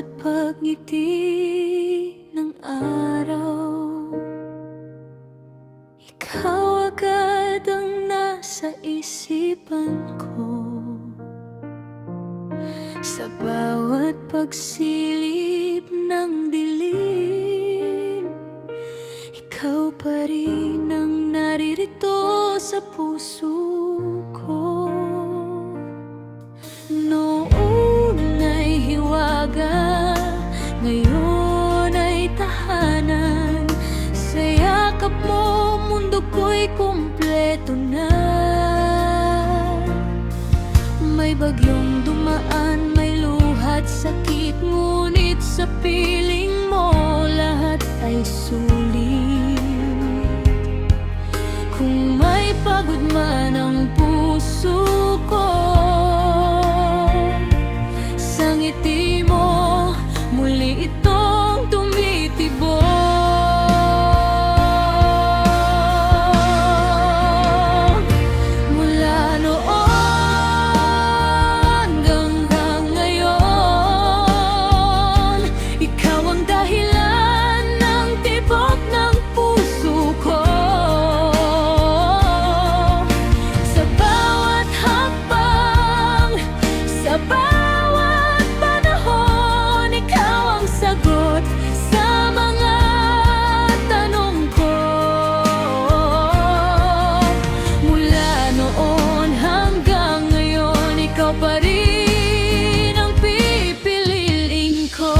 bawat pagngiti ng araw. Ikaw agad ang nasa isipan ko, sa bawat pagsilip ng dilim. Ikaw pa rin ang naririto sa puso ko. Noon ay hiwaga, ngayon ay tahanan. Sa yakap mo, mundo ko'y kumpleto na. May bagyong dumaan, may luhat, sakit, ngunit sa piling mo lahat ay sulit. Kung may pagod man ang puso ko, sa ngiti mo muli itong tumitibok. Mula noon hanggang ngayon, ikaw ang dahilan ng tibok ng puso ko. Sa bawat hakbang, sa bawat panahon, ikaw ang sagot sa mga tanong ko. Mula noon hanggang ngayon, ikaw pa rin ang pipiliin ko.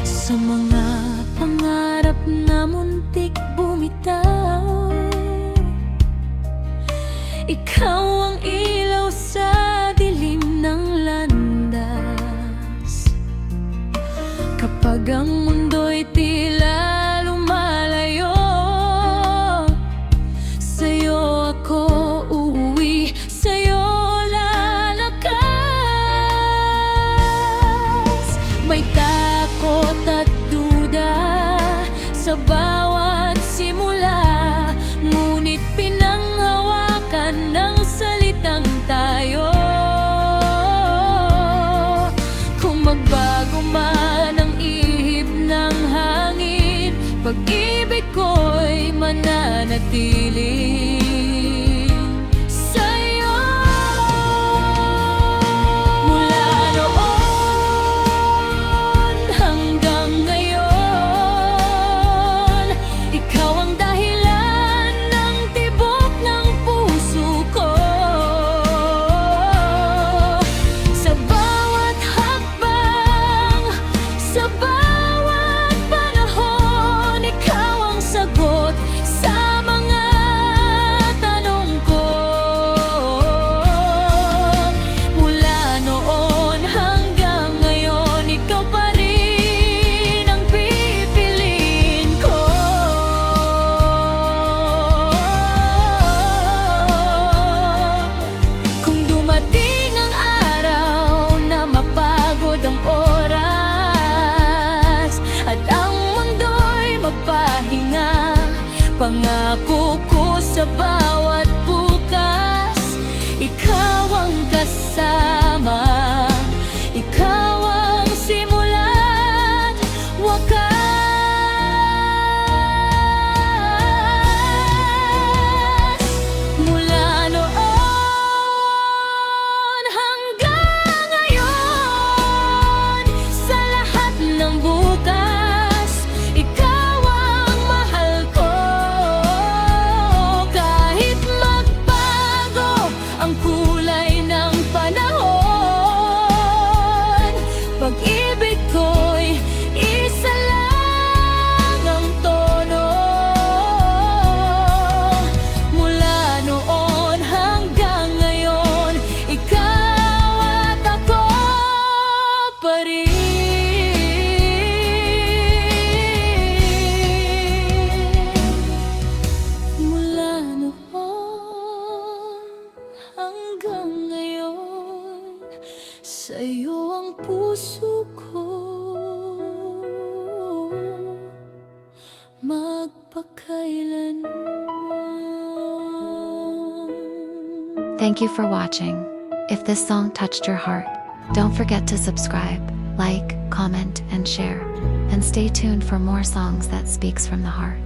Sa mga pangarap na muntik bumitaw, ikaw ang ilaw sa dilim ng landas. Kapag ang mundo'y tila lumalayo, sa'yo ako uuwi, sa'yo lalakas. May takot at duda sa bawat simula, ngunit pinanghawakan ng salitang tayo. Kung magbago man ang ihip ng hangin, pag-ibig ko'y mananatili sa'yo. Mula noon hanggang ngayon, ikaw ang dahilan ng tibok ng puso ko. Sa bawat hakbang, sa bawat panahon, ikaw ang sagot sa mga tanong ko. Mula noon hanggang ngayon, ikaw pa rin ang pipiliin ko. Kung dumating ang araw na mapagod ang oras at ang mundo'y magpahinga, pangako ko sa bawat bukas, ikaw ang kasama, ikaw ang simula't wakas. Mula noon hanggang ngayon, sa lahat ng bukas, ikaw ang mahal ko. Kahit magbago ang kulay ng panahon, pag-ibig ko'y isa lang ang tono. Mula noon hanggang ngayon, ikaw at ako pa rin. Mula noon hanggang ngayon, sa'yo ang puso ko. Magpakailanman. Thank you for watching. If this song touched your heart, don't forget to subscribe, like, comment, and share. And stay tuned for more songs that speaks from the heart.